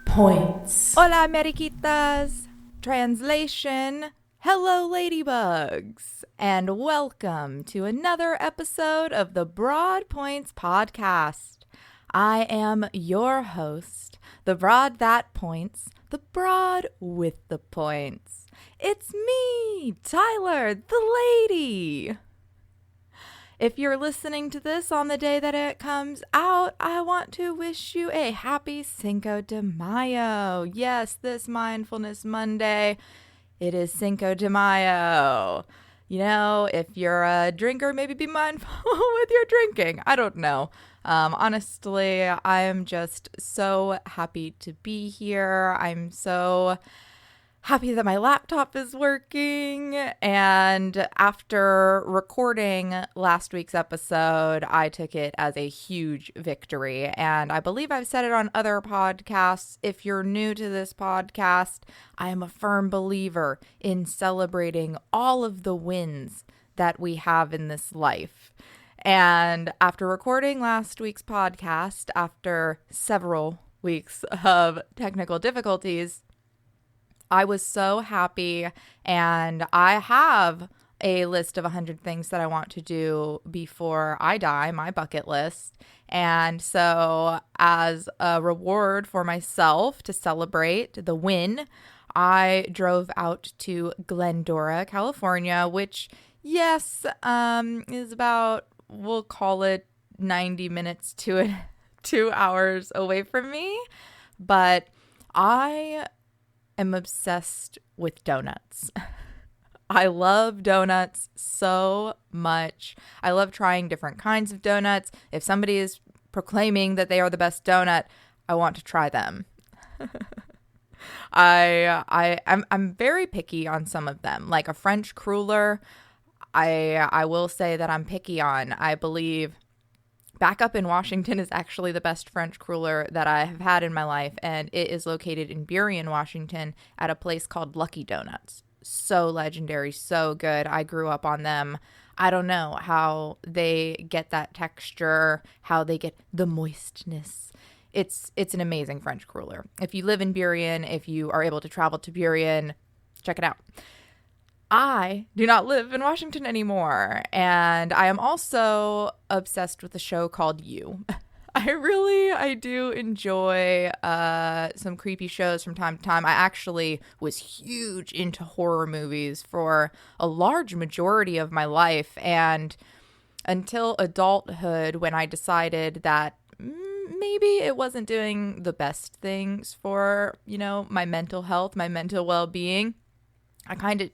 Points. Hola, Mariquitas! Translation, hello, ladybugs! And welcome to another episode of the Broad Points Podcast. I am your host, the broad that points, the broad with the points. It's me, Tyler, the lady! If you're listening to this on the day that it comes out, I want to wish you a happy Cinco de Mayo. Yes, this Mindfulness Monday, it is Cinco de Mayo. You know, if you're a drinker, maybe be mindful with your drinking. I don't know. Honestly, I am just so happy to be here. I'm so happy that my laptop is working. And after recording last week's episode, I took it as a huge victory. And I believe I've said it on other podcasts. If you're new to this podcast, I am a firm believer in celebrating all of the wins that we have in this life. And after recording last week's podcast, after several weeks of technical difficulties, I was so happy, and I have a list of 100 things that I want to do before I die, my bucket list. And so as a reward for myself to celebrate the win, I drove out to Glendora, California, which, yes, is about, we'll call it 90 minutes to 2 hours away from me. But I am obsessed with donuts. I love donuts so much. I love trying different kinds of donuts. If somebody is proclaiming that they are the best donut, I want to try them. I'm very picky on some of them. Like a French cruller, I will say that I'm picky on. I believe Back Up in Washington is actually the best French cruller that I have had in my life, and it is located in Burien, Washington, at a place called Lucky Donuts. So legendary, so good. I grew up on them. I don't know how they get that texture, how they get the moistness. It's an amazing French cruller. If you live in Burien, if you are able to travel to Burien, check it out. I do not live in Washington anymore, and I am also obsessed with a show called You. I do enjoy some creepy shows from time to time. I actually was huge into horror movies for a large majority of my life, and until adulthood, when I decided that maybe it wasn't doing the best things for, my mental health, my mental well-being, I kind of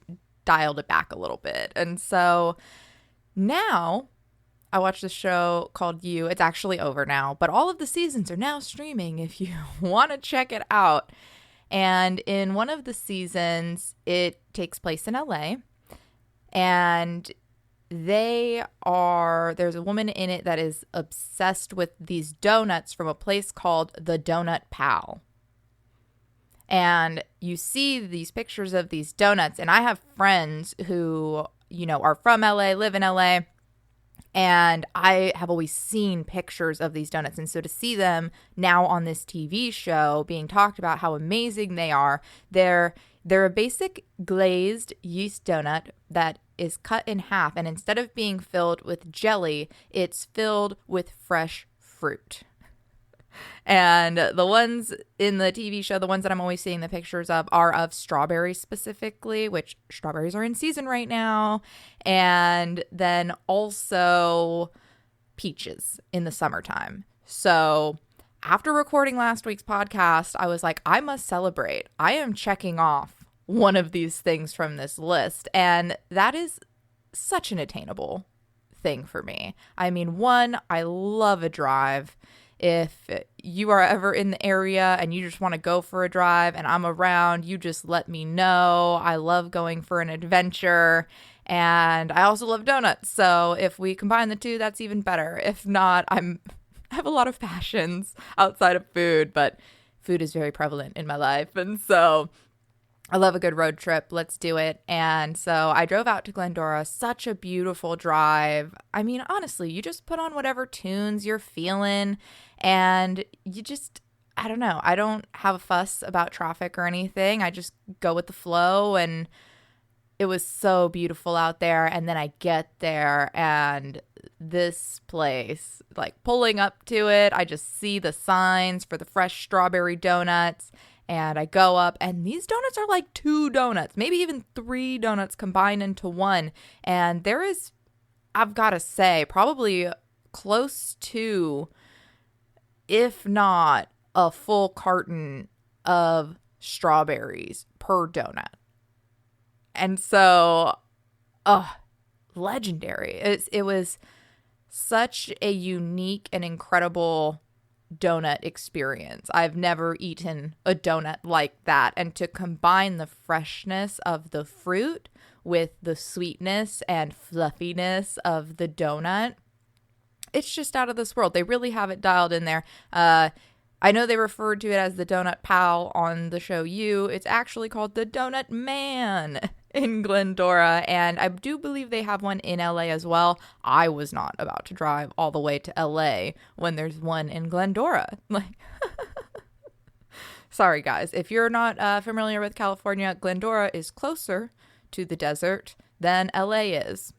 dialed it back a little bit. And so now I watch this show called You. It's actually over now, but all of the seasons are now streaming if you want to check it out. And in one of the seasons, it takes place in LA, and there's a woman in it that is obsessed with these donuts from a place called the Donut Pal. And you see these pictures of these donuts, and I have friends who, are from LA, live in LA, and I have always seen pictures of these donuts. And so to see them now on this TV show being talked about how amazing they are, they're a basic glazed yeast donut that is cut in half, and instead of being filled with jelly, it's filled with fresh fruit. And the ones in the TV show, the ones that I'm always seeing the pictures of, are of strawberries specifically, which strawberries are in season right now. And then also peaches in the summertime. So after recording last week's podcast, I was like, I must celebrate. I am checking off one of these things from this list. And that is such an attainable thing for me. I mean, one, I love a drive. If you are ever in the area and you just want to go for a drive and I'm around, you just let me know. I love going for an adventure, and I also love donuts. So if we combine the two, that's even better. If not, I'm have a lot of passions outside of food, but food is very prevalent in my life. And so I love a good road trip. Let's do it. And so I drove out to Glendora. Such a beautiful drive. I mean, honestly, you just put on whatever tunes you're feeling and you just, I don't know. I don't have a fuss about traffic or anything. I just go with the flow, and it was so beautiful out there. And then I get there and this place, like pulling up to it, I just see the signs for the fresh strawberry donuts. And I go up, and these donuts are like 2 donuts, maybe even 3 donuts combined into one. And there is, I've got to say, probably close to, if not a full carton of strawberries per donut. And so, legendary. It was such a unique and incredible donut experience. I've never eaten a donut like that. And to combine the freshness of the fruit with the sweetness and fluffiness of the donut, it's just out of this world. They really have it dialed in there. I know they referred to it as the Donut Pal on the show You. It's actually called the Donut Man in Glendora, and I do believe they have one in LA as well. I was not about to drive all the way to LA when there's one in Glendora. Like, sorry guys, if you're not familiar with California, Glendora is closer to the desert than LA is.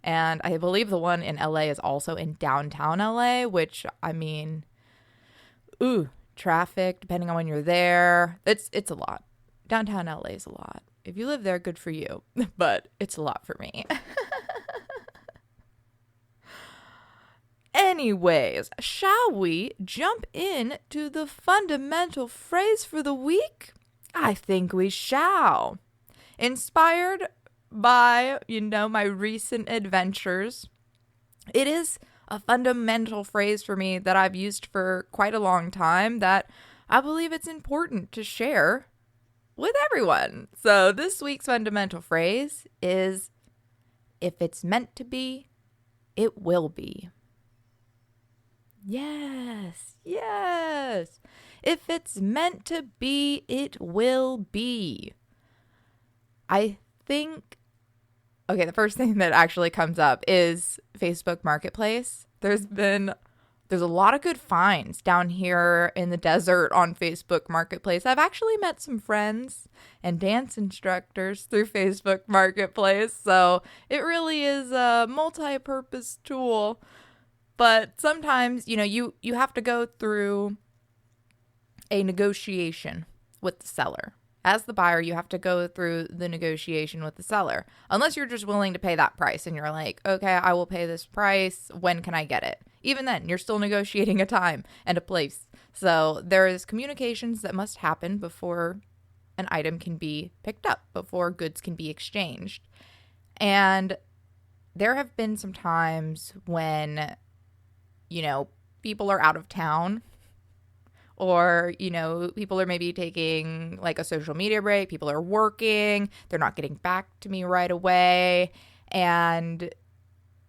And I believe the one in LA is also in downtown LA, which, I mean, traffic, depending on when you're there, it's a lot. Downtown LA is a lot. If you live there, good for you, but it's a lot for me. Anyways, shall we jump in to the fundamental phrase for the week? I think we shall. Inspired by, my recent adventures, it is a fundamental phrase for me that I've used for quite a long time that I believe it's important to share with everyone. So this week's fundamental phrase is, if it's meant to be, it will be. Yes. If it's meant to be, it will be. I think, okay, the first thing that actually comes up is Facebook Marketplace. There's a lot of good finds down here in the desert on Facebook Marketplace. I've actually met some friends and dance instructors through Facebook Marketplace, so it really is a multi-purpose tool. But sometimes, you have to go through a negotiation with the seller. As the buyer, you have to go through the negotiation with the seller. Unless you're just willing to pay that price and you're like, okay, I will pay this price. When can I get it? Even then, you're still negotiating a time and a place. So there is communications that must happen before an item can be picked up, before goods can be exchanged. And there have been some times when, people are out of town, or, people are maybe taking like a social media break. People are working. They're not getting back to me right away. And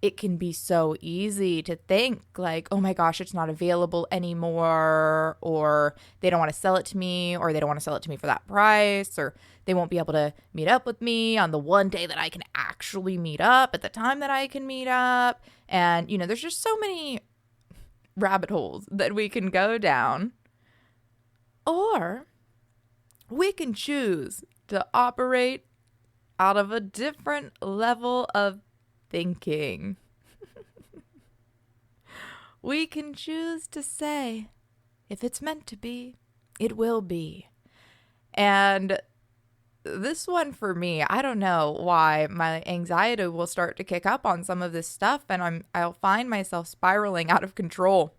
it can be so easy to think like, oh my gosh, it's not available anymore, or they don't want to sell it to me, or they don't want to sell it to me for that price, or they won't be able to meet up with me on the one day that I can actually meet up at the time that I can meet up. And, there's just so many rabbit holes that we can go down. Or we can choose to operate out of a different level of thinking. We can choose to say, if it's meant to be, it will be. And this one for me, I don't know why my anxiety will start to kick up on some of this stuff, and I'll find myself spiraling out of control.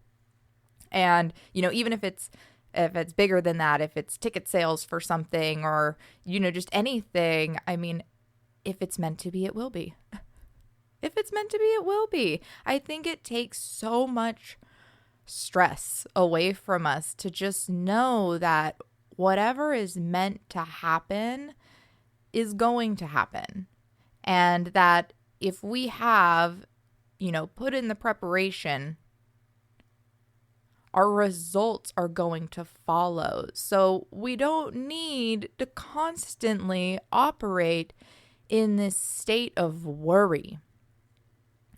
And, even if it's bigger than that, if it's ticket sales for something or, just anything, I mean, if it's meant to be, it will be. If it's meant to be, it will be. I think it takes so much stress away from us to just know that whatever is meant to happen is going to happen. And that if we have, put in the preparation, our results are going to follow. So we don't need to constantly operate in this state of worry.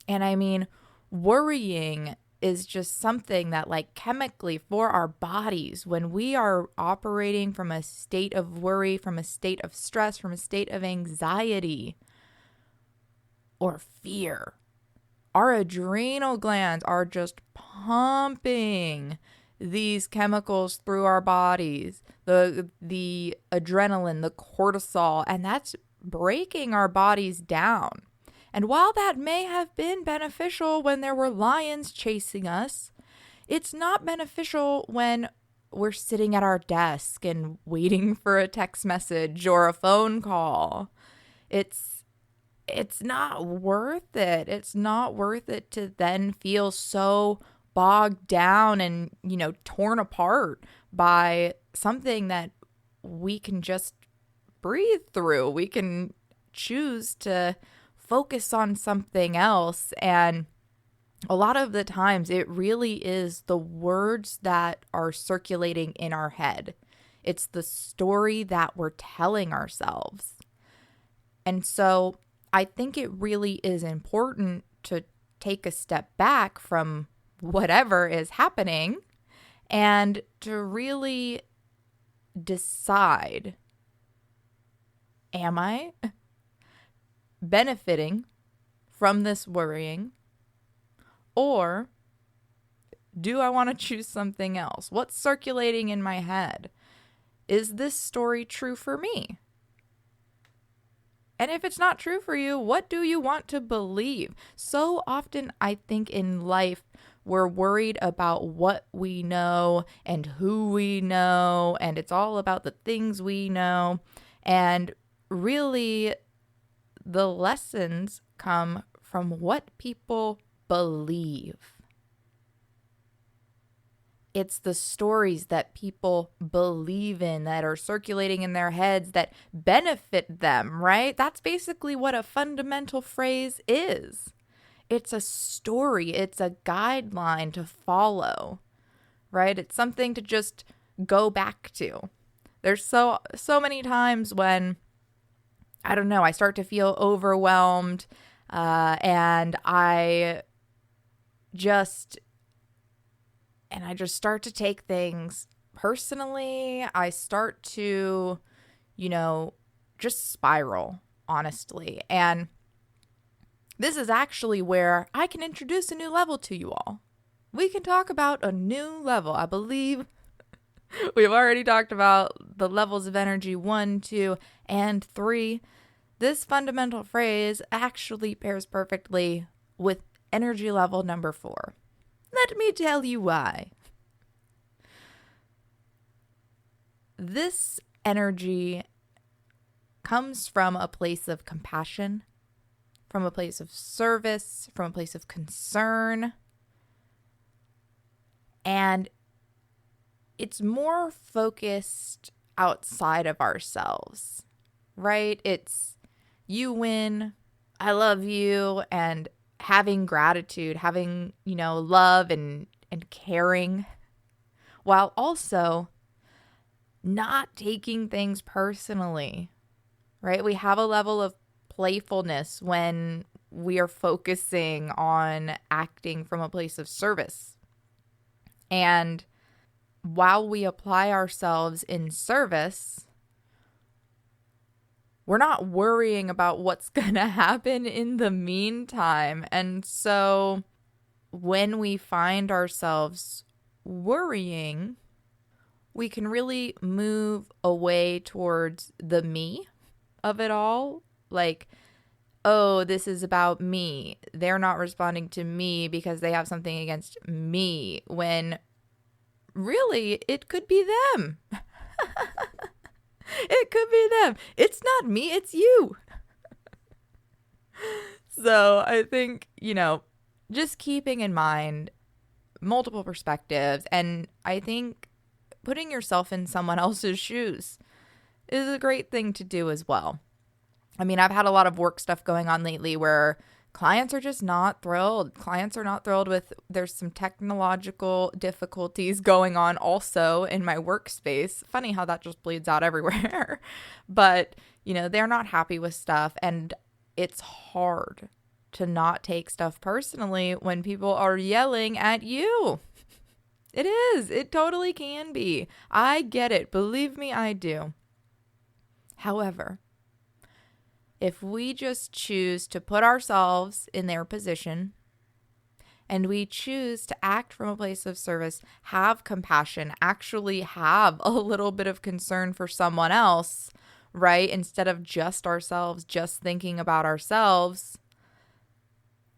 And I mean, worrying is just something that, like, chemically for our bodies, when we are operating from a state of worry, from a state of stress, from a state of anxiety or fear, our adrenal glands are just pumping these chemicals through our bodies, the adrenaline, the cortisol, and that's breaking our bodies down. And while that may have been beneficial when there were lions chasing us, it's not beneficial when we're sitting at our desk and waiting for a text message or a phone call. It's not worth it. It's not worth it to then feel so bogged down and, torn apart by something that we can just breathe through. We can choose to focus on something else. And a lot of the times it really is the words that are circulating in our head. It's the story that we're telling ourselves. And so I think it really is important to take a step back from whatever is happening and to really decide, am I benefiting from this worrying, or do I want to choose something else? What's circulating in my head? Is this story true for me? And if it's not true for you, what do you want to believe? So often, I think in life, we're worried about what we know and who we know, and it's all about the things we know. And really, the lessons come from what people believe. It's the stories that people believe in that are circulating in their heads that benefit them, right? That's basically what a fundamental phrase is. It's a story. It's a guideline to follow, right? It's something to just go back to. There's so many times when, I don't know, I start to feel overwhelmed and I just start to take things personally. I start to, just spiral, honestly. And this is actually where I can introduce a new level to you all. We can talk about a new level. I believe we've already talked about the levels of energy 1, 2, and 3. This fundamental phrase actually pairs perfectly with energy level number 4. Let me tell you why. This energy comes from a place of compassion, from a place of service, from a place of concern. And it's more focused outside of ourselves, right? It's you win, I love you, and having gratitude, having, love and caring, while also not taking things personally, right? We have a level of playfulness when we are focusing on acting from a place of service. And while we apply ourselves in service, we're not worrying about what's going to happen in the meantime. And so when we find ourselves worrying, we can really move away towards the me of it all. Like, oh, this is about me. They're not responding to me because they have something against me. When really, it could be them. It could be them. It's not me, it's you. So I think, just keeping in mind multiple perspectives, and I think putting yourself in someone else's shoes is a great thing to do as well. I mean, I've had a lot of work stuff going on lately where clients are just not thrilled. Clients are not thrilled with, there's some technological difficulties going on also in my workspace. Funny how that just bleeds out everywhere. But, they're not happy with stuff. And it's hard to not take stuff personally when people are yelling at you. It is. It totally can be. I get it. Believe me, I do. However, if we just choose to put ourselves in their position and we choose to act from a place of service, have compassion, actually have a little bit of concern for someone else, right? Instead of just ourselves, just thinking about ourselves,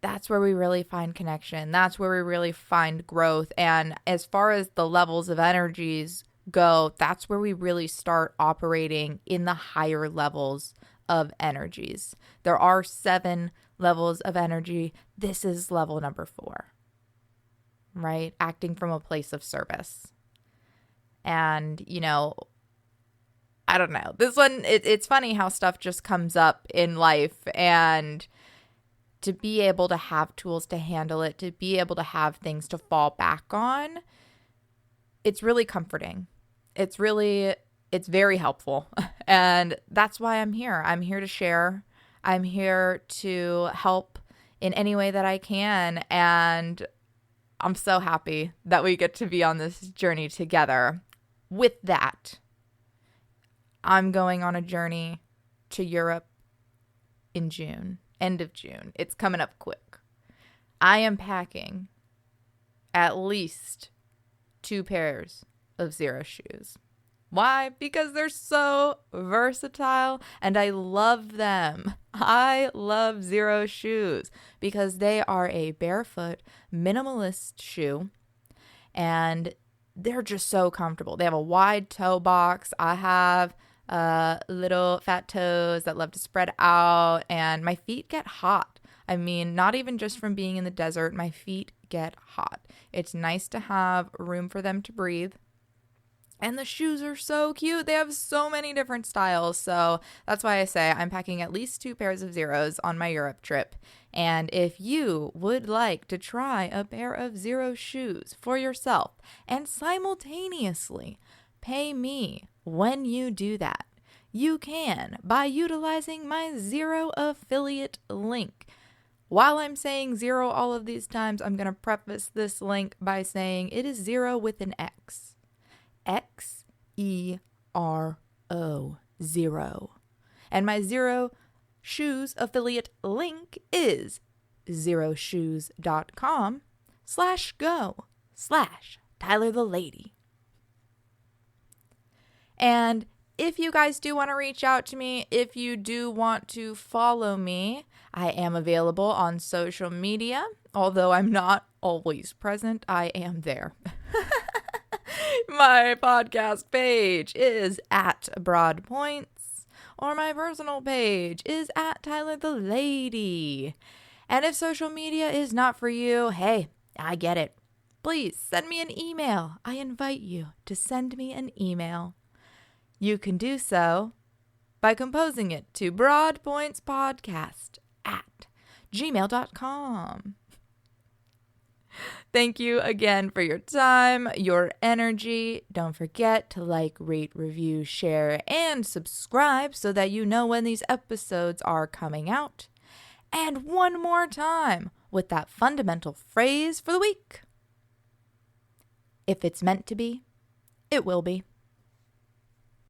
that's where we really find connection. That's where we really find growth. And as far as the levels of energies go, that's where we really start operating in the higher levels of energies. There are 7 levels of energy. This is level number 4, right? Acting from a place of service. And, I don't know. This one, it's funny how stuff just comes up in life, and to be able to have tools to handle it, to be able to have things to fall back on, it's really comforting. It's very helpful. And that's why I'm here. I'm here to share. I'm here to help in any way that I can. And I'm so happy that we get to be on this journey together. With that, I'm going on a journey to Europe in June, end of June. It's coming up quick. I am packing at least 2 pairs of Xero shoes. Why? Because they're so versatile and I love them. I love Xero shoes because they are a barefoot minimalist shoe and they're just so comfortable. They have a wide toe box. I have little fat toes that love to spread out, and my feet get hot. I mean, not even just from being in the desert, my feet get hot. It's nice to have room for them to breathe. And the shoes are so cute. They have so many different styles. So that's why I say I'm packing at least 2 pairs of Xeros on my Europe trip. And if you would like to try a pair of Xero shoes for yourself and simultaneously pay me when you do that, you can by utilizing my Xero affiliate link. While I'm saying Xero all of these times, I'm going to preface this link by saying it is Xero with an X. Xero, Xero. And my Xero Shoes affiliate link is xeroshoes.com/go/Tyler the Lady. And if you guys do want to reach out to me, if you do want to follow me, I am available on social media. Although I'm not always present, I am there. My podcast page is at Broad Points, or my personal page is at Tyler the Lady. And if social media is not for you, hey, I get it. Please send me an email. I invite you to send me an email. You can do so by composing it to broadpointspodcast@gmail.com. Thank you again for your time, your energy. Don't forget to like, rate, review, share, and subscribe so that you know when these episodes are coming out. And one more time with that fundamental phrase for the week. If it's meant to be, it will be.